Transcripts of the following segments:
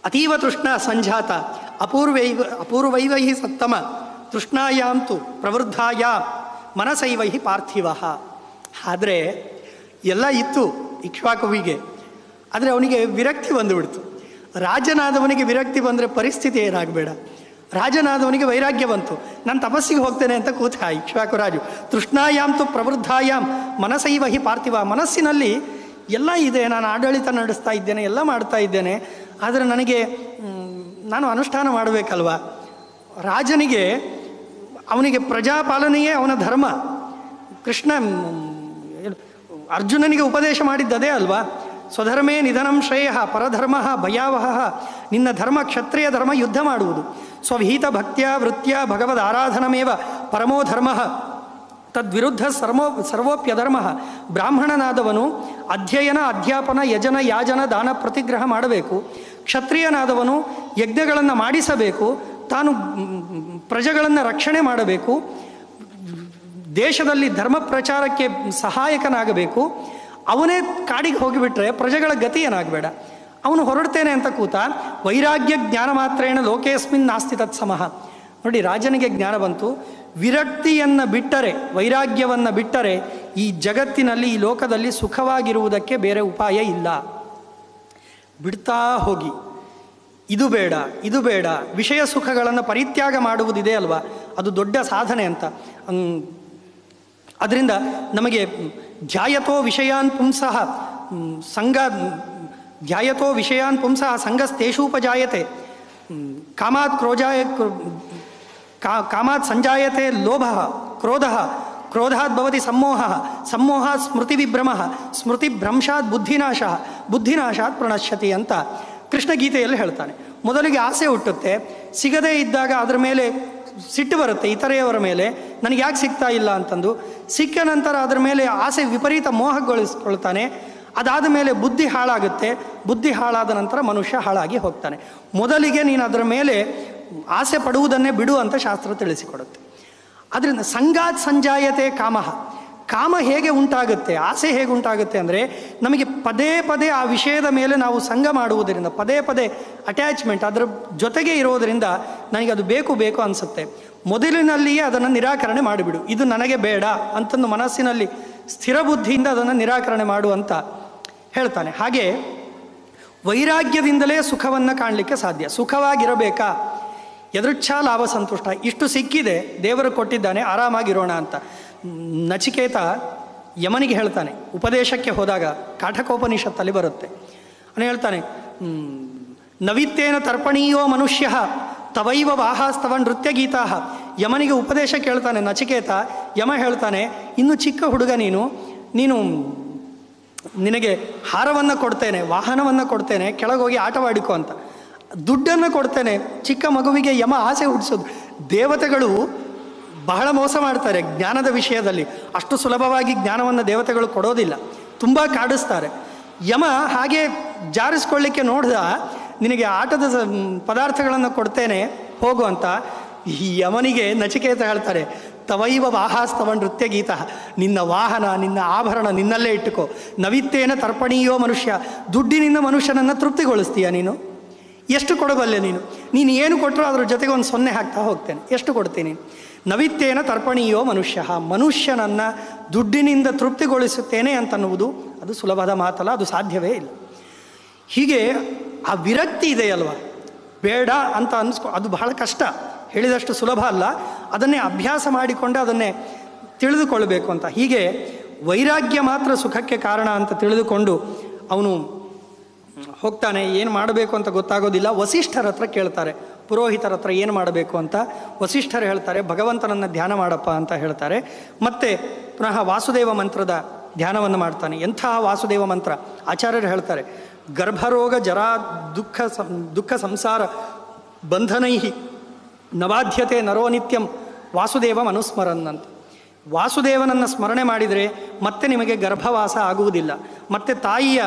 ಅತೀವ ತೃಷ್ಣ ಸಂಜಾತ ಅಪೂರ್ವೈವ ಹಿ ಸತ್ತಮ ತೃಷ್ಣಾಯಾಂತು ಪ್ರವೃದ್ಧಾಯ ಮನಸೈವ ಹಿ ಪಾರ್ಥಿವ. ಆದರೆ ಎಲ್ಲ ಇತ್ತು ಇಕ್ಷ್ವಾಕುವಿಗೆ, ಆದರೆ ಅವನಿಗೆ ವಿರಕ್ತಿ ಬಂದುಬಿಡ್ತು. ರಾಜನಾದವನಿಗೆ ವಿರಕ್ತಿ ಬಂದರೆ ಪರಿಸ್ಥಿತಿ ಏನಾಗಬೇಡ. ರಾಜನಾದವನಿಗೆ ವೈರಾಗ್ಯ ಬಂತು. ನಾನು ತಪಸ್ಸಿಗೆ ಹೋಗ್ತೇನೆ ಅಂತ ಕೂತ ಇಕ್ಷ್ವಾಕು ರಾಜು. ತೃಷ್ಣಾಯಾಂತು ಪ್ರವೃದ್ಧಾಯಾಮ್ ಮನಸೈವ ಹಿ ಪಾರ್ಥಿವ. ಮನಸ್ಸಿನಲ್ಲಿ ಎಲ್ಲ ಇದೆ, ನಾನು ಆಡಳಿತ ನಡೆಸ್ತಾ ಇದ್ದೇನೆ, ಎಲ್ಲ ಮಾಡ್ತಾ ಇದ್ದೇನೆ, ಆದರೆ ನಾನು ಅನುಷ್ಠಾನ ಮಾಡಬೇಕಲ್ವ. ರಾಜನಿಗೆ ಅವನಿಗೆ ಪ್ರಜಾಪಾಲನೆಯೇ ಅವನ ಧರ್ಮ. ಕೃಷ್ಣ ಅರ್ಜುನನಿಗೆ ಉಪದೇಶ ಮಾಡಿದ್ದದೇ ಅಲ್ವಾ. ಸ್ವಧರ್ಮೇ ನಿಧನಂ ಶ್ರೇಯ ಪರಧರ್ಮ ಭಯಾವಹ. ನಿನ್ನ ಧರ್ಮ ಕ್ಷತ್ರಿಯ ಧರ್ಮ ಯುದ್ಧ ಮಾಡುವುದು. ಸ್ವವಿಹಿತ ಭಕ್ತಿಯ ವೃತ್ತಿಯ ಭಗವದ್ ಆರಾಧನಮೇವ ಪರಮೋ ಧರ್ಮ ತದ್ವಿರುದ್ಧ ಸರ್ವೋಪ್ಯಧರ್ಮ. ಬ್ರಾಹ್ಮಣನಾದವನು ಅಧ್ಯಯನ ಅಧ್ಯಾಪನ ಯಜನ ಯಾಜನ ದಾನ ಪ್ರತಿಗ್ರಹ ಮಾಡಬೇಕು. ಕ್ಷತ್ರಿಯನಾದವನು ಯಜ್ಞಗಳನ್ನು ಮಾಡಿಸಬೇಕು, ತಾನು ಪ್ರಜೆಗಳನ್ನು ರಕ್ಷಣೆ ಮಾಡಬೇಕು, ದೇಶದಲ್ಲಿ ಧರ್ಮ ಪ್ರಚಾರಕ್ಕೆ ಸಹಾಯಕನಾಗಬೇಕು. ಅವನೇ ಕಾಡಿಗೆ ಹೋಗಿಬಿಟ್ರೆ ಪ್ರಜೆಗಳ ಗತಿ ಏನಾಗಬೇಡ. ಅವನು ಹೊರಡ್ತೇನೆ ಅಂತ ಕೂತ. ವೈರಾಗ್ಯ ಜ್ಞಾನ ಮಾತ್ರೇಣ ಲೋಕೇಸ್ಮಿನ್ ನಾಸ್ತಿ ತತ್ಸಮಃ. ನೋಡಿ, ರಾಜನಿಗೆ ಜ್ಞಾನ ಬಂತು. ವಿರಕ್ತಿಯನ್ನು ಬಿಟ್ಟರೆ, ವೈರಾಗ್ಯವನ್ನು ಬಿಟ್ಟರೆ ಈ ಜಗತ್ತಿನಲ್ಲಿ, ಈ ಲೋಕದಲ್ಲಿ ಸುಖವಾಗಿರುವುದಕ್ಕೆ ಬೇರೆ ಉಪಾಯ ಇಲ್ಲ. ಬಿಡ್ತಾ ಹೋಗಿ, ಇದು ಬೇಡ ಇದು ಬೇಡ, ವಿಷಯ ಸುಖಗಳನ್ನು ಪರಿತ್ಯಾಗ ಮಾಡುವುದಿದೆ ಅಲ್ವಾ, ಅದು ದೊಡ್ಡ ಸಾಧನೆ ಅಂತ. ಅದರಿಂದ ನಮಗೆ ಧ್ಯಾಯತೋ ವಿಷಯಾನ್ ಪುಂಸಃ ಧ್ಯಾಯತೋ ವಿಷಯಾನ್ ಪುಂಸಃ ಸಂಗಸ್ತೇಷೂಪಜಾಯತೆ ಕಾಮಾತ್ ಸಂಜಾಯತೆ ಲೋಭ ಕ್ರೋಧಾತ್ ಭವತಿ ಸಮ್ಮೋಹಾತ್ ಸ್ಮೃತಿವಿಭ್ರಮಃ ಸ್ಮೃತಿಭ್ರಂಶಾತ್ ಬುದ್ಧಿನಾಶಾತ್ ಪ್ರಣಶ್ಯತಿ ಅಂತ ಕೃಷ್ಣ ಗೀತೆಯಲ್ಲಿ ಹೇಳ್ತಾನೆ. ಮೊದಲಿಗೆ ಆಸೆ ಹುಟ್ಟುತ್ತೆ, ಸಿಗದೇ ಇದ್ದಾಗ ಅದರ ಮೇಲೆ ಸಿಟ್ಟು ಬರುತ್ತೆ, ಇತರೆಯವರ ಮೇಲೆ, ನನಗೆ ಯಾಕೆ ಸಿಗ್ತಾ ಇಲ್ಲ ಅಂತಂದು. ಸಿಕ್ಕ ನಂತರ ಅದರ ಮೇಲೆ ಆಸೆ ವಿಪರೀತ ಮೋಹಗೊಳಿಸ್ಕೊಳ್ತಾನೆ. ಅದಾದ ಮೇಲೆ ಬುದ್ಧಿ ಹಾಳಾಗುತ್ತೆ. ಬುದ್ಧಿ ಹಾಳಾದ ನಂತರ ಮನುಷ್ಯ ಹಾಳಾಗಿ ಹೋಗ್ತಾನೆ. ಮೊದಲಿಗೆ ನೀನು ಅದರ ಮೇಲೆ ಆಸೆ ಪಡುವುದನ್ನೇ ಬಿಡು ಅಂತ ಶಾಸ್ತ್ರ ತಿಳಿಸಿಕೊಡುತ್ತೆ. ಅದರಿಂದ ಸಂಗಾತ್ ಸಂಜಾಯತೆ ಕಾಮ ಹೇಗೆ ಉಂಟಾಗುತ್ತೆ, ಆಸೆ ಹೇಗೆ ಉಂಟಾಗುತ್ತೆ ಅಂದರೆ, ನಮಗೆ ಪದೇ ಪದೇ ಆ ವಿಷಯದ ಮೇಲೆ ನಾವು ಸಂಗ ಮಾಡುವುದರಿಂದ, ಪದೇ ಪದೇ ಅಟ್ಯಾಚ್ಮೆಂಟ್ ಅದರ ಜೊತೆಗೆ ಇರೋದರಿಂದ ನನಗೆ ಅದು ಬೇಕು ಅನಿಸುತ್ತೆ. ಮೊದಲಿನಲ್ಲಿಯೇ ಅದನ್ನು ನಿರಾಕರಣೆ ಮಾಡಿಬಿಡು. ಇದು ನನಗೆ ಬೇಡ ಅಂತಂದು ಮನಸ್ಸಿನಲ್ಲಿ ಸ್ಥಿರ ಬುದ್ಧಿಯಿಂದ ಅದನ್ನು ನಿರಾಕರಣೆ ಮಾಡು ಅಂತ ಹೇಳ್ತಾನೆ. ಹಾಗೆ ವೈರಾಗ್ಯದಿಂದಲೇ ಸುಖವನ್ನು ಕಾಣಲಿಕ್ಕೆ ಸಾಧ್ಯ. ಸುಖವಾಗಿರಬೇಕಾ, ಯದೃಚ್ಛಾ ಲಾಭ ಸಂತುಷ್ಟ, ಇಷ್ಟು ಸಿಕ್ಕಿದೆ, ದೇವರು ಕೊಟ್ಟಿದ್ದಾನೆ, ಆರಾಮಾಗಿರೋಣ ಅಂತ ನಚಿಕೇತ ಯಮನಿಗೆ ಹೇಳ್ತಾನೆ. ಉಪದೇಶಕ್ಕೆ ಹೋದಾಗ ಕಾಠಕೋಪನಿಷತ್ತಲ್ಲಿ ಬರುತ್ತೆ. ಅವನು ಹೇಳ್ತಾನೆ, ನವಿತ್ತೇನ ತರ್ಪಣೀಯೋ ಮನುಷ್ಯ ತವೈವ ವಾಹಾಸ್ತವ ನೃತ್ಯ ಗೀತಾ. ಯಮನಿಗೆ ಉಪದೇಶ ಕೇಳ್ತಾನೆ ನಚಿಕೇತ. ಯಮ ಹೇಳ್ತಾನೆ, ಇನ್ನು ಚಿಕ್ಕ ಹುಡುಗ ನೀನು ನಿನಗೆ ಹಾರವನ್ನು ಕೊಡ್ತೇನೆ, ವಾಹನವನ್ನು ಕೊಡ್ತೇನೆ, ಕೆಳಗೋಗಿ ಆಟವಾಡಿಕೋ ಅಂತ. ದುಡ್ಡನ್ನು ಕೊಡ್ತೇನೆ. ಚಿಕ್ಕ ಮಗುವಿಗೆ ಯಮ ಆಸೆ ಹುಟ್ಟಿಸೋದು. ದೇವತೆಗಳು ಬಹಳ ಮೋಸ ಮಾಡ್ತಾರೆ ಜ್ಞಾನದ ವಿಷಯದಲ್ಲಿ. ಅಷ್ಟು ಸುಲಭವಾಗಿ ಜ್ಞಾನವನ್ನು ದೇವತೆಗಳು ಕೊಡೋದಿಲ್ಲ, ತುಂಬ ಕಾಡಿಸ್ತಾರೆ. ಯಮ ಹಾಗೆ ಜಾರಿಸ್ಕೊಳ್ಳಿಕ್ಕೆ ನೋಡ್ದ, ನಿನಗೆ ಆಟದ ಪದಾರ್ಥಗಳನ್ನು ಕೊಡ್ತೇನೆ ಹೋಗು ಅಂತ. ಈ ಯಮನಿಗೆ ನಚಿಕೇತ ಹೇಳ್ತಾರೆ, ತವೈವ ವಾಹಾಸ್ತವ ನೃತ್ಯ ಗೀತ. ನಿನ್ನ ವಾಹನ, ನಿನ್ನ ಆಭರಣ ನಿನ್ನಲ್ಲೇ ಇಟ್ಟುಕೋ. ನವಿತ್ತೇನ ತರ್ಪಣೀಯೋ ಮನುಷ್ಯ. ದುಡ್ಡಿನಿಂದ ಮನುಷ್ಯನನ್ನು ತೃಪ್ತಿಗೊಳಿಸ್ತೀಯ ನೀನು? ಎಷ್ಟು ಕೊಡಬಲ್ಲೆ ನೀನು ಏನು ಕೊಟ್ಟರು ಅದ್ರ ಜೊತೆಗೆ ಒಂದು 0 ಹಾಕ್ತಾ ಹೋಗ್ತೇನೆ. ಎಷ್ಟು ಕೊಡ್ತೀನಿ? ನವಿತ್ತೇನ ತರ್ಪಣೀಯೋ ಮನುಷ್ಯ. ಮನುಷ್ಯನನ್ನು ದುಡ್ಡಿನಿಂದ ತೃಪ್ತಿಗೊಳಿಸುತ್ತೇನೆ ಅಂತನ್ನುವುದು ಅದು ಸುಲಭದ ಮಾತಲ್ಲ, ಅದು ಸಾಧ್ಯವೇ ಇಲ್ಲ. ಹೀಗೆ ಆ ವಿರಕ್ತಿ ಇದೆಯಲ್ವ, ಬೇಡ ಅಂತ ಅದು ಬಹಳ ಕಷ್ಟ, ಹೇಳಿದಷ್ಟು ಸುಲಭ ಅಲ್ಲ. ಅದನ್ನೇ ಅಭ್ಯಾಸ ಮಾಡಿಕೊಂಡು ಅದನ್ನೇ ತಿಳಿದುಕೊಳ್ಳಬೇಕು ಅಂತ. ಹೀಗೆ ವೈರಾಗ್ಯ ಮಾತ್ರ ಸುಖಕ್ಕೆ ಕಾರಣ ಅಂತ ತಿಳಿದುಕೊಂಡು ಅವನು ಹೋಗ್ತಾನೆ. ಏನು ಮಾಡಬೇಕು ಅಂತ ಗೊತ್ತಾಗೋದಿಲ್ಲ. ವಸಿಷ್ಠರ ಹತ್ರ ಕೇಳ್ತಾರೆ, ಪುರೋಹಿತರ ಹತ್ರ ಏನು ಮಾಡಬೇಕು ಅಂತ. ವಸಿಷ್ಠರು ಹೇಳ್ತಾರೆ, ಭಗವಂತನನ್ನು ಧ್ಯಾನ ಮಾಡಪ್ಪ ಅಂತ ಹೇಳ್ತಾರೆ. ಮತ್ತೆ ಪುನಃ ವಾಸುದೇವ ಮಂತ್ರದ ಧ್ಯಾನವನ್ನು ಮಾಡ್ತಾನೆ. ಎಂಥ ವಾಸುದೇವ ಮಂತ್ರ! ಆಚಾರ್ಯರು ಹೇಳ್ತಾರೆ, ಗರ್ಭರೋಗ ಜರಾ ದುಃಖ ಸಂಸಾರ ಬಂಧನೈ ನವಾಧ್ಯತೆ ನರೋ ನಿತ್ಯಂ ವಾಸುದೇವ ಅನುಸ್ಮರನ್ ಅಂತ. ವಾಸುದೇವನನ್ನು ಸ್ಮರಣೆ ಮಾಡಿದರೆ ಮತ್ತೆ ನಿಮಗೆ ಗರ್ಭವಾಸ ಆಗುವುದಿಲ್ಲ, ಮತ್ತೆ ತಾಯಿಯ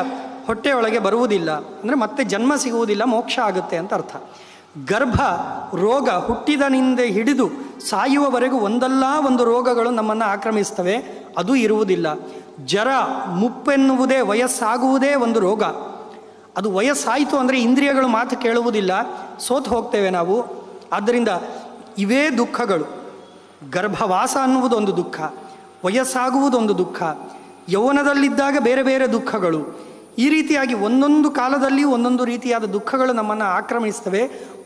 ಹೊಟ್ಟೆಯೊಳಗೆ ಬರುವುದಿಲ್ಲ, ಅಂದರೆ ಮತ್ತೆ ಜನ್ಮ ಸಿಗುವುದಿಲ್ಲ, ಮೋಕ್ಷ ಆಗುತ್ತೆ ಅಂತ ಅರ್ಥ. ಗರ್ಭ ರೋಗ ಹುಟ್ಟಿದನಿಂದ ಹಿಡಿದು ಸಾಯುವವರೆಗೂ ಒಂದಲ್ಲ ಒಂದು ರೋಗಗಳು ನಮ್ಮನ್ನು ಆಕ್ರಮಿಸ್ತವೆ, ಅದು ಇರುವುದಿಲ್ಲ. ಜರ ಮುಪ್ಪೆನ್ನುವುದೇ, ವಯಸ್ಸಾಗುವುದೇ ಒಂದು ರೋಗ. ಅದು ವಯಸ್ಸಾಯಿತು ಅಂದರೆ ಇಂದ್ರಿಯಗಳು ಮಾತು ಕೇಳುವುದಿಲ್ಲ, ಸೋತು ಹೋಗ್ತೇವೆ ನಾವು. ಆದ್ದರಿಂದ ಇವೇ ದುಃಖಗಳು. ಗರ್ಭವಾಸ ಅನ್ನುವುದೊಂದು ದುಃಖ, ವಯಸ್ಸಾಗುವುದೊಂದು ದುಃಖ, ಯೌವನದಲ್ಲಿದ್ದಾಗ ಬೇರೆ ಬೇರೆ ದುಃಖಗಳು. ಈ ರೀತಿಯಾಗಿ ಒಂದೊಂದು ಕಾಲದಲ್ಲಿ ಒಂದೊಂದು ರೀತಿಯಾದ ದುಃಖಗಳು ನಮ್ಮನ್ನು ಆಕ್ರಮಿಸ್ತವೆ.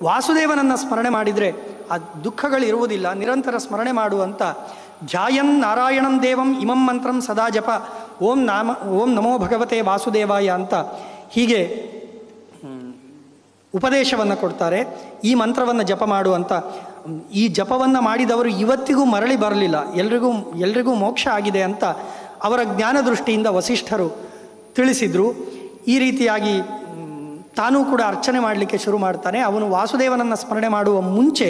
ವಾಸುದೇವನನ್ನು ಸ್ಮರಣೆ ಮಾಡಿದರೆ ಆ ದುಃಖಗಳು ಇರುವುದಿಲ್ಲ. ನಿರಂತರ ಸ್ಮರಣೆ ಮಾಡುವಂಥ ಧ್ಯಾಯನ್ ನಾರಾಯಣಂ ದೇವಂ ಇಮಂ ಮಂತ್ರಂ ಸದಾ ಜಪ ಓಂ ನಮೋ ಭಗವತೆ ವಾಸುದೇವಾಯ ಅಂತ ಹೀಗೆ ಉಪದೇಶವನ್ನು ಕೊಡ್ತಾರೆ. ಈ ಮಂತ್ರವನ್ನು ಜಪ ಮಾಡುವಂಥ, ಈ ಜಪವನ್ನು ಮಾಡಿದವರು ಇವತ್ತಿಗೂ ಮರಳಿ ಬರಲಿಲ್ಲ, ಎಲ್ರಿಗೂ ಮೋಕ್ಷ ಆಗಿದೆ ಅಂತ ಅವರ ಜ್ಞಾನ ದೃಷ್ಟಿಯಿಂದ ವಸಿಷ್ಠರು ತಿಳಿಸಿದರು. ಈ ರೀತಿಯಾಗಿ ತಾನೂ ಕೂಡ ಅರ್ಚನೆ ಮಾಡಲಿಕ್ಕೆ ಶುರು ಮಾಡ್ತಾನೆ. ಅವನು ವಾಸುದೇವನನ್ನು ಸ್ಮರಣೆ ಮಾಡುವ ಮುಂಚೆ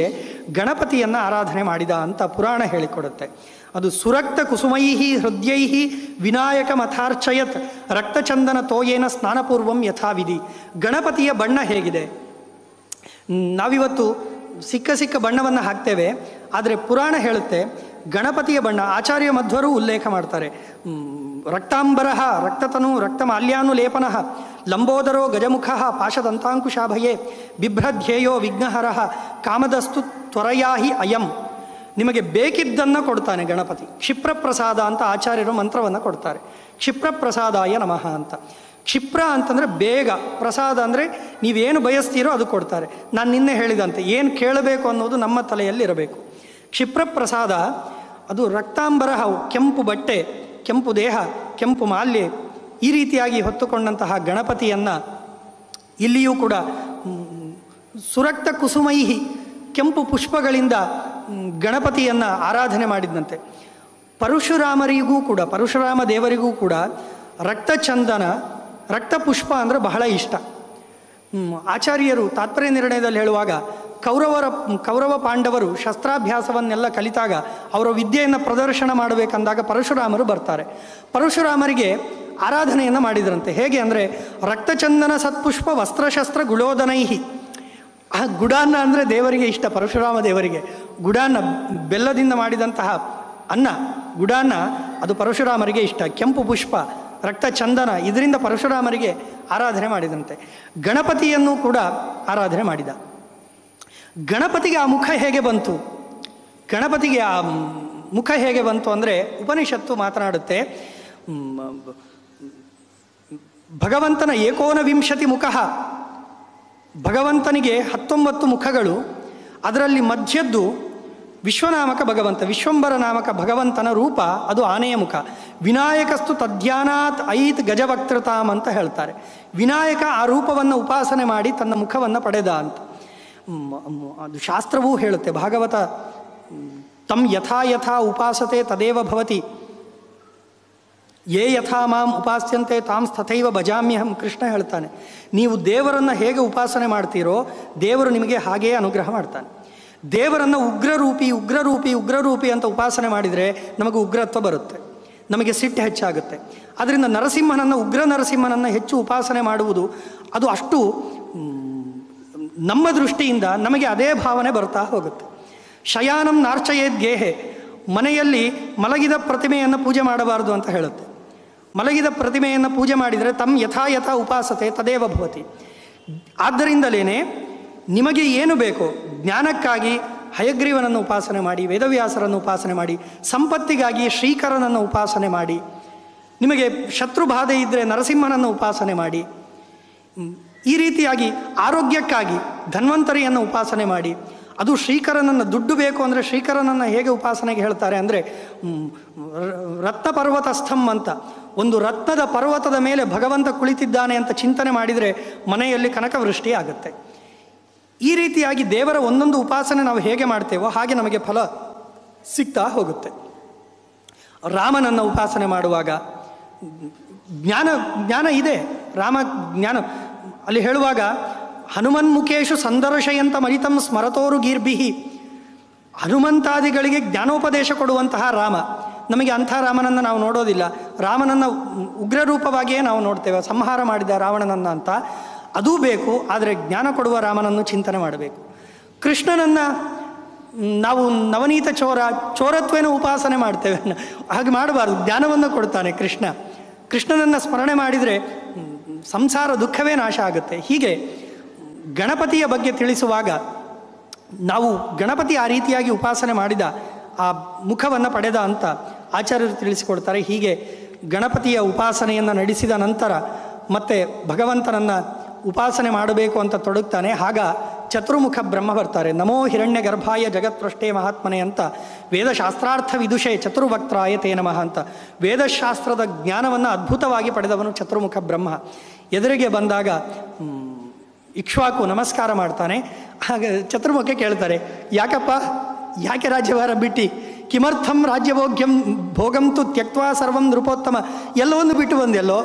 ಗಣಪತಿಯನ್ನು ಆರಾಧನೆ ಮಾಡಿದ ಅಂತ ಪುರಾಣ ಹೇಳಿಕೊಡುತ್ತೆ. ಅದು ಸುರಕ್ತ ಕುಸುಮೈಹಿ ಹೃದಯೈಹಿ ವಿನಾಯಕ ಮಥಾರ್ಚಯತ್ ರಕ್ತಚಂದನ ತೋಯೇನ ಸ್ನಾನಪೂರ್ವಂ ಯಥಾವಿಧಿ. ಗಣಪತಿಯ ಬಣ್ಣ ಹೇಗಿದೆ? ನಾವಿವತ್ತು ಸಿಕ್ಕ ಬಣ್ಣವನ್ನು ಹಾಕ್ತೇವೆ, ಆದರೆ ಪುರಾಣ ಹೇಳುತ್ತೆ ಗಣಪತಿಯ ಬಣ್ಣ. ಆಚಾರ್ಯ ಮಧ್ವರು ಉಲ್ಲೇಖ ಮಾಡ್ತಾರೆ. ರಕ್ತಾಂಬರಃ ರಕ್ತತನು ರಕ್ತಮಾಲ್ಯಾನುಲೇಪನಃ ಲಂಬೋದರೋ ಗಜಮುಖ ಪಾಶದಂತಾಂಕುಶಾಭಯೇ ಬಿಭ್ರಧ್ಯೇಯೋ ವಿಘ್ನಹರಃ ಕಾಮದಸ್ತು ತ್ವರಯಾಹಿ ಅಯಂ. ನಿಮಗೆ ಬೇಕಿದ್ದನ್ನು ಕೊಡ್ತಾನೆ ಗಣಪತಿ. ಕ್ಷಿಪ್ರಪ್ರಸಾದ ಅಂತ ಆಚಾರ್ಯರು ಮಂತ್ರವನ್ನು ಕೊಡ್ತಾರೆ. ಕ್ಷಿಪ್ರಪ್ರಸಾದಾಯ ನಮಃ ಅಂತ. ಕ್ಷಿಪ್ರ ಅಂತಂದರೆ ಬೇಗ, ಪ್ರಸಾದ ಅಂದರೆ ನೀವೇನು ಬಯಸ್ತೀರೋ ಅದು ಕೊಡ್ತಾರೆ. ನಾನು ನಿನ್ನೆ ಹೇಳಿದಂತೆ ಏನು ಕೇಳಬೇಕು ಅನ್ನೋದು ನಮ್ಮ ತಲೆಯಲ್ಲಿ ಇರಬೇಕು. ಕ್ಷಿಪ್ರಪ್ರಸಾದ ಅದು ರಕ್ತಾಂಬರಹ, ಕೆಂಪು ಬಟ್ಟೆ, ಕೆಂಪು ದೇಹ, ಕೆಂಪು ಮಾಲ್ಯ, ಈ ರೀತಿಯಾಗಿ ಹೊತ್ತುಕೊಂಡಂತಹ ಗಣಪತಿಯನ್ನು ಇಲ್ಲಿಯೂ ಕೂಡ ಸುರಕ್ತ ಕುಸುಮೈಹಿ, ಕೆಂಪು ಪುಷ್ಪಗಳಿಂದ ಗಣಪತಿಯನ್ನು ಆರಾಧನೆ ಮಾಡಿದಂತೆ. ಪರಶುರಾಮರಿಗೂ ಕೂಡ, ಪರಶುರಾಮ ದೇವರಿಗೂ ಕೂಡ ರಕ್ತಚಂದನ, ರಕ್ತಪುಷ್ಪ ಅಂದರೆ ಬಹಳ ಇಷ್ಟ. ಆಚಾರ್ಯರು ತಾತ್ಪರ್ಯ ನಿರ್ಣಯದಲ್ಲಿ ಹೇಳುವಾಗ ಕೌರವ ಪಾಂಡವರು ಶಸ್ತ್ರಾಭ್ಯಾಸವನ್ನೆಲ್ಲ ಕಲಿತಾಗ ಅವರ ವಿದ್ಯೆಯನ್ನು ಪ್ರದರ್ಶನ ಮಾಡಬೇಕಂದಾಗ ಪರಶುರಾಮರು ಬರ್ತಾರೆ. ಪರಶುರಾಮರಿಗೆ ಆರಾಧನೆಯನ್ನು ಮಾಡಿದ್ರಂತೆ. ಹೇಗೆ ಅಂದರೆ ರಕ್ತಚಂದನ ಸತ್ಪುಷ್ಪ ವಸ್ತ್ರಶಸ್ತ್ರ ಗುಳೋದನೈಹಿ. ಆ ಗುಡಾನ್ನ ಅಂದರೆ ದೇವರಿಗೆ ಇಷ್ಟ. ಪರಶುರಾಮ ದೇವರಿಗೆ ಗುಡಾನ್ನ, ಬೆಲ್ಲದಿಂದ ಮಾಡಿದಂತಹ ಅನ್ನ ಗುಡಾನ್ನ, ಅದು ಪರಶುರಾಮರಿಗೆ ಇಷ್ಟ. ಕೆಂಪು ಪುಷ್ಪ, ರಕ್ತಚಂದನ, ಇದರಿಂದ ಪರಶುರಾಮರಿಗೆ ಆರಾಧನೆ ಮಾಡಿದಂತೆ. ಗಣಪತಿಯನ್ನು ಕೂಡ ಆರಾಧನೆ ಮಾಡಿದ. ಗಣಪತಿಗೆ ಆ ಮುಖ ಹೇಗೆ ಬಂತು? ಗಣಪತಿಗೆ ಆ ಮುಖ ಹೇಗೆ ಬಂತು ಅಂದರೆ ಉಪನಿಷತ್ತು ಮಾತನಾಡುತ್ತೆ. ಭಗವಂತನ 19 ಮುಖ, ಭಗವಂತನಿಗೆ 19 ಮುಖಗಳು. ಅದರಲ್ಲಿ ಮಧ್ಯದ್ದು ವಿಶ್ವನಾಮಕ ಭಗವಂತ, ವಿಶ್ವಂಬರ ನಾಮಕ ಭಗವಂತನ ರೂಪ, ಅದು ಆನೆಯ ಮುಖ. ವಿನಾಯಕಸ್ತು ತದ್ಯಾನಾತ್ ಐತ್ ಗಜವಕ್ತೃತಾಮ್ ಅಂತ ಹೇಳ್ತಾರೆ. ವಿನಾಯಕ ಆ ರೂಪವನ್ನು ಉಪಾಸನೆ ಮಾಡಿ ತನ್ನ ಮುಖವನ್ನು ಪಡೆದ ಅಂತ ಅದು ಶಾಸ್ತ್ರವೂ ಹೇಳುತ್ತೆ. ಭಾಗವತ ತಂ ಯಥಾ ಯಥಾ ಉಪಾಸತೆ ತದೇವ ಭವತಿ, ಯೇ ಯಥಾ ಮಾಂ ಉಪಾಸ್ಯಂತೆ ತಾಂ ತಥೈವ ಭಜಾಮ್ಯಹಂ. ಕೃಷ್ಣ ಹೇಳ್ತಾನೆ, ನೀವು ದೇವರನ್ನು ಹೇಗೆ ಉಪಾಸನೆ ಮಾಡ್ತೀರೋ ದೇವರು ನಿಮಗೆ ಹಾಗೆಯೇ ಅನುಗ್ರಹ ಮಾಡ್ತಾನೆ. ದೇವರನ್ನು ಉಗ್ರರೂಪಿ ಅಂತ ಉಪಾಸನೆ ಮಾಡಿದರೆ ನಮಗೆ ಉಗ್ರತ್ವ ಬರುತ್ತೆ, ನಮಗೆ ಸಿಟ್ಟು ಹೆಚ್ಚಾಗುತ್ತೆ. ಅದರಿಂದ ಉಗ್ರ ನರಸಿಂಹನನ್ನು ಹೆಚ್ಚು ಉಪಾಸನೆ ಮಾಡುವುದು ಅದು ಅಷ್ಟು ನಮ್ಮ ದೃಷ್ಟಿಯಿಂದ ನಮಗೆ ಅದೇ ಭಾವನೆ ಬರ್ತಾ ಹೋಗುತ್ತೆ. ಶಯಾನಂ ನಾರ್ಚಯೇದ್ ಗೇಹೆ, ಮನೆಯಲ್ಲಿ ಮಲಗಿದ ಪ್ರತಿಮೆಯನ್ನು ಪೂಜೆ ಮಾಡಬಾರದು ಅಂತ ಹೇಳುತ್ತೆ. ಮಲಗಿದ ಪ್ರತಿಮೆಯನ್ನು ಪೂಜೆ ಮಾಡಿದರೆ ತಮ್ ಯಥಾ ಯಥಾ ಉಪಾಸತೆ ತದೇವ ಭವತಿ. ಆದ್ದರಿಂದಲೇ ನಿಮಗೆ ಏನು ಬೇಕೋ, ಜ್ಞಾನಕ್ಕಾಗಿ ಹಯಗ್ರೀವನನ್ನು ಉಪಾಸನೆ ಮಾಡಿ, ವೇದವ್ಯಾಸರನ್ನು ಉಪಾಸನೆ ಮಾಡಿ, ಸಂಪತ್ತಿಗಾಗಿ ಶ್ರೀಕರನನ್ನು ಉಪಾಸನೆ ಮಾಡಿ, ನಿಮಗೆ ಶತ್ರುಬಾಧೆ ಇದ್ದರೆ ನರಸಿಂಹನನ್ನು ಉಪಾಸನೆ ಮಾಡಿ, ಈ ರೀತಿಯಾಗಿ ಆರೋಗ್ಯಕ್ಕಾಗಿ ಧನ್ವಂತರಿಯನ್ನು ಉಪಾಸನೆ ಮಾಡಿ. ಅದು ಶ್ರೀಕರನನ್ನು, ದುಡ್ಡು ಬೇಕು ಅಂದರೆ ಶ್ರೀಕರನನ್ನು ಹೇಗೆ ಉಪಾಸನೆಗೆ ಹೇಳ್ತಾರೆ ಅಂದರೆ ರತ್ನ ಪರ್ವತಸ್ಥಂ ಅಂತ, ಒಂದು ರತ್ನದ ಪರ್ವತದ ಮೇಲೆ ಭಗವಂತ ಕುಳಿತಿದ್ದಾನೆ ಅಂತ ಚಿಂತನೆ ಮಾಡಿದರೆ ಮನೆಯಲ್ಲಿ ಕನಕವೃಷ್ಟಿ ಆಗುತ್ತೆ. ಈ ರೀತಿಯಾಗಿ ದೇವರ ಒಂದೊಂದು ಉಪಾಸನೆ ನಾವು ಹೇಗೆ ಮಾಡ್ತೇವೋ ಹಾಗೆ ನಮಗೆ ಫಲ ಸಿಗ್ತಾ ಹೋಗುತ್ತೆ. ರಾಮನನ್ನು ಉಪಾಸನೆ ಮಾಡುವಾಗ ಜ್ಞಾನ ಇದೆ, ರಾಮ ಜ್ಞಾನ ಅಲ್ಲಿ ಹೇಳುವಾಗ ಹನುಮನ್ಮುಖೇಶು ಸಂದರ್ಶಯಂತ ಮರಿತಂ ಸ್ಮರತೋರು ಗೀರ್ಭಿಹಿ. ಹನುಮಂತಾದಿಗಳಿಗೆ ಜ್ಞಾನೋಪದೇಶ ಕೊಡುವಂತಹ ರಾಮ. ನಮಗೆ ಅಂಥ ರಾಮನನ್ನು ನಾವು ನೋಡೋದಿಲ್ಲ. ರಾಮನನ್ನು ಉಗ್ರರೂಪವಾಗಿಯೇ ನಾವು ನೋಡ್ತೇವೆ, ಸಂಹಾರ ಮಾಡಿದ ರಾವಣನನ್ನು ಅಂತ. ಅದೂ ಬೇಕು, ಆದರೆ ಜ್ಞಾನ ಕೊಡುವ ರಾಮನನ್ನು ಚಿಂತನೆ ಮಾಡಬೇಕು. ಕೃಷ್ಣನನ್ನು ನಾವು ನವನೀತ ಚೋರತ್ವೇನ ಉಪಾಸನೆ ಮಾಡ್ತೇವೆ, ಹಾಗೆ ಮಾಡಬಾರ್ದು. ಜ್ಞಾನವನ್ನು ಕೊಡ್ತಾನೆ ಕೃಷ್ಣನನ್ನು ಸ್ಮರಣೆ ಮಾಡಿದರೆ ಸಂಸಾರ ದುಃಖವೇ ನಾಶ ಆಗುತ್ತೆ. ಹೀಗೆ ಗಣಪತಿಯ ಬಗ್ಗೆ ತಿಳಿಸುವಾಗ ನಾವು ಗಣಪತಿ ಆ ರೀತಿಯಾಗಿ ಉಪಾಸನೆ ಮಾಡಿದ ಆ ಮುಖವನ್ನು ಪಡೆದ ಅಂತ ಆಚಾರ್ಯರು ತಿಳಿಸಿಕೊಡ್ತಾರೆ. ಹೀಗೆ ಗಣಪತಿಯ ಉಪಾಸನೆಯನ್ನು ನಡೆಸಿದ ನಂತರ ಮತ್ತೆ ಭಗವಂತನನ್ನು ಉಪಾಸನೆ ಮಾಡಬೇಕು ಅಂತ ತೊಡಗ್ತಾನೆ. ಆಗ ಚತುರ್ಮುಖ ಬ್ರಹ್ಮ ಬರ್ತಾರೆ. ನಮೋ ಹಿರಣ್ಯ ಗರ್ಭಾಯ ಜಗತ್ಪೃಷ್ಟೇ ಮಹಾತ್ಮನೆ ಅಂತ ವೇದಶಾಸ್ತ್ರಾರ್ಥ ವಿದುಷೆ ಚತುರ್ವಕ್ತ್ರಾಯ ತೇ ನಮಃ ಅಂತ ವೇದಶಾಸ್ತ್ರದ ಜ್ಞಾನವನ್ನು ಅದ್ಭುತವಾಗಿ ಪಡೆದವನು ಚತುರ್ಮುಖ ಬ್ರಹ್ಮ. ಎದುರಿಗೆ ಬಂದಾಗ ಇಕ್ಷ್ವಾಕು ನಮಸ್ಕಾರ ಮಾಡ್ತಾನೆ. ಆಗ ಚತುರ್ಮುಖ ಕೇಳ್ತಾರೆ, ಯಾಕಪ್ಪ, ಯಾಕೆ ರಾಜ್ಯಭಾರ ಬಿಟ್ಟು? ಕಿಮರ್ಥಂ ರಾಜ್ಯಭೋಗ್ಯಂ ಭೋಗಂತು ತ್ಯಕ್ವಾ ಸರ್ವಂ ನೃಪೋತ್ತಮ, ಎಲ್ಲವನ್ನು ಬಿಟ್ಟು ಬಂದೆಲ್ಲೋ,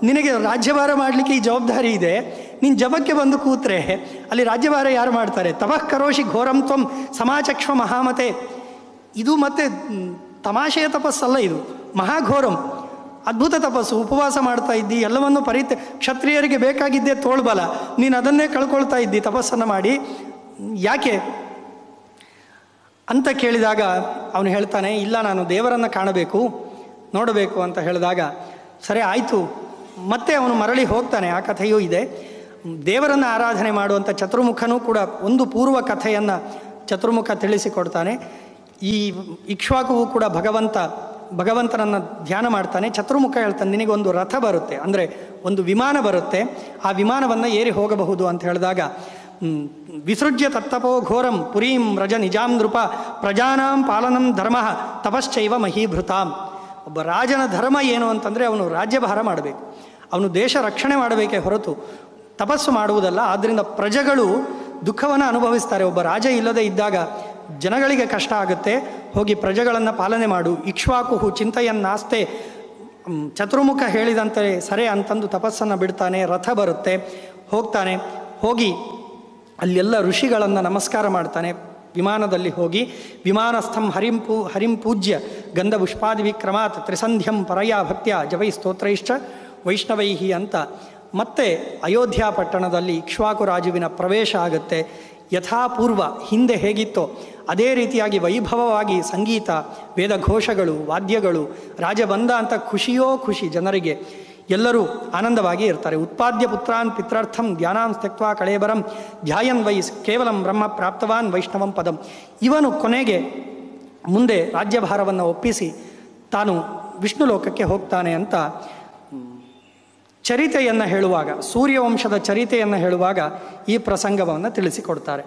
ನಿನಗೆ ರಾಜ್ಯಭಾರ ಮಾಡಲಿಕ್ಕೆ ಈ ಜವಾಬ್ದಾರಿ ಇದೆ, ನೀನು ಜಪಕ್ಕೆ ಬಂದು ಕೂತ್ರೆ ಅಲ್ಲಿ ರಾಜ್ಯಭಾರ ಯಾರು ಮಾಡ್ತಾರೆ? ತಪಃ ಕರೋಷಿ ಘೋರಂ ತ್ವಂ ಸಮಾಚಕ್ಷ್ಮ ಮಹಾಮತೆ. ಇದು ಮತ್ತೆ ತಮಾಷೆಯ ತಪಸ್ಸಲ್ಲ, ಇದು ಮಹಾಘೋರಂ, ಅದ್ಭುತ ತಪಸ್ಸು. ಉಪವಾಸ ಮಾಡ್ತಾ ಇದ್ದಿ, ಎಲ್ಲವನ್ನು ಕ್ಷತ್ರಿಯರಿಗೆ ಬೇಕಾಗಿದ್ದೇ ತೋಳ್ಬಲ, ನೀನು ಅದನ್ನೇ ಕಳ್ಕೊಳ್ತಾ ಇದ್ದಿ ತಪಸ್ಸನ್ನು ಮಾಡಿ, ಯಾಕೆ ಅಂತ ಕೇಳಿದಾಗ ಅವನು ಹೇಳ್ತಾನೆ, ಇಲ್ಲ ನಾನು ದೇವರನ್ನು ಕಾಣಬೇಕು, ನೋಡಬೇಕು ಅಂತ ಹೇಳಿದಾಗ ಸರಿ ಆಯಿತು. ಮತ್ತೆ ಅವನು ಮರಳಿ ಹೋಗ್ತಾನೆ. ಆ ಕಥೆಯೂ ಇದೆ. ದೇವರನ್ನು ಆರಾಧನೆ ಮಾಡುವಂಥ ಚತುರ್ಮುಖನೂ ಕೂಡ ಒಂದು ಪೂರ್ವ ಕಥೆಯನ್ನು ಚತುರ್ಮುಖ ತಿಳಿಸಿಕೊಡ್ತಾನೆ. ಈ ಇಕ್ಷ್ವಾಕುವು ಕೂಡ ಭಗವಂತನನ್ನು ಧ್ಯಾನ ಮಾಡ್ತಾನೆ. ಚತುರ್ಮುಖ ಹೇಳ್ತಾನೆ, ನಿನಗೊಂದು ರಥ ಬರುತ್ತೆ, ಅಂದರೆ ಒಂದು ವಿಮಾನ ಬರುತ್ತೆ, ಆ ವಿಮಾನವನ್ನು ಏರಿ ಹೋಗಬಹುದು ಅಂತ ಹೇಳಿದಾಗ ವಿಸೃಜ್ಯ ತತ್ತಪೋ ಘೋರಂ ಪುರೀಂ ವ್ರಜ ನಿಜಾಂ ನೃಪ ಪ್ರಜಾನಾಂ ಪಾಲನಂ ಧರ್ಮ ತಪಶ್ಚೈವ ಮಹೀಭೃತಾಂ. ಒಬ್ಬ ರಾಜನ ಧರ್ಮ ಏನು ಅಂತಂದರೆ ಅವನು ರಾಜ್ಯಭಾರ ಮಾಡಬೇಕು, ಅವನು ದೇಶ ರಕ್ಷಣೆ ಮಾಡಬೇಕೇ ಹೊರತು ತಪಸ್ಸು ಮಾಡುವುದಲ್ಲ. ಆದ್ದರಿಂದ ಪ್ರಜೆಗಳು ದುಃಖವನ್ನು ಅನುಭವಿಸ್ತಾರೆ. ಒಬ್ಬ ರಾಜ ಇಲ್ಲದೆ ಇದ್ದಾಗ ಜನಗಳಿಗೆ ಕಷ್ಟ ಆಗುತ್ತೆ, ಹೋಗಿ ಪ್ರಜೆಗಳನ್ನು ಪಾಲನೆ ಮಾಡು. ಇಕ್ಷ್ವಾಕು ಚಿಂತೆಯನ್ನಾಸ್ತೆ. ಚತುರ್ಮುಖ ಹೇಳಿದಂತೆ ಸರಿ ಅಂತಂದು ತಪಸ್ಸನ್ನು ಬಿಡ್ತಾನೆ. ರಥ ಬರುತ್ತೆ, ಹೋಗ್ತಾನೆ. ಹೋಗಿ ಅಲ್ಲೆಲ್ಲ ಋಷಿಗಳನ್ನು ನಮಸ್ಕಾರ ಮಾಡ್ತಾನೆ. ವಿಮಾನದಲ್ಲಿ ಹೋಗಿ ವಿಮಾನಸ್ಥಂ ಹರಿಂ ಪೂಜ್ಯ ಗಂಧ ಪುಷ್ಪಾದಿ ವಿಕ್ರಮಾತ್ ತ್ರಿಸಂಧ್ಯಂ ಪರಯಾ ಭಕ್ತ್ಯ ಜಪೈ ಸ್ತೋತ್ರೈಶ್ಚ ವೈಷ್ಣವೈಹಿ ಅಂತ ಮತ್ತೆ ಅಯೋಧ್ಯ ಪಟ್ಟಣದಲ್ಲಿ ಇಕ್ಷ್ವಾಕು ರಾಜುವಿನ ಪ್ರವೇಶ ಆಗುತ್ತೆ. ಯಥಾಪೂರ್ವ ಹಿಂದೆ ಹೇಗಿತ್ತೋ ಅದೇ ರೀತಿಯಾಗಿ ವೈಭವವಾಗಿ ಸಂಗೀತ, ವೇದಘೋಷಗಳು, ವಾದ್ಯಗಳು, ರಾಜ ಬಂದ ಅಂತ ಖುಷಿಯೋ ಖುಷಿ ಜನರಿಗೆ. ಎಲ್ಲರೂ ಆನಂದವಾಗಿ ಇರ್ತಾರೆ. ಉತ್ಪಾದ್ಯ ಪುತ್ರಾನ್ ಪಿತ್ರಾರ್ಥಂ ಧ್ಯಾನಾಂ ತ್ಯಕ್ವಾ ಕಳೇಬರಂ ಧ್ಯಾಯನ್ ವೈ ಕೇವಲಂ ಬ್ರಹ್ಮ ಪ್ರಾಪ್ತವಾನ್ ವೈಷ್ಣವಂ ಪದಂ. ಇವನು ಕೊನೆಗೆ ಮುಂದೆ ರಾಜ್ಯಭಾರವನ್ನು ಒಪ್ಪಿಸಿ ತಾನು ವಿಷ್ಣು ಲೋಕಕ್ಕೆ ಹೋಗ್ತಾನೆ ಅಂತ ಚರಿತೆಯನ್ನು ಹೇಳುವಾಗ, ಸೂರ್ಯವಂಶದ ಚರಿತೆಯನ್ನು ಹೇಳುವಾಗ ಈ ಪ್ರಸಂಗವನ್ನು ತಿಳಿಸಿಕೊಡ್ತಾರೆ.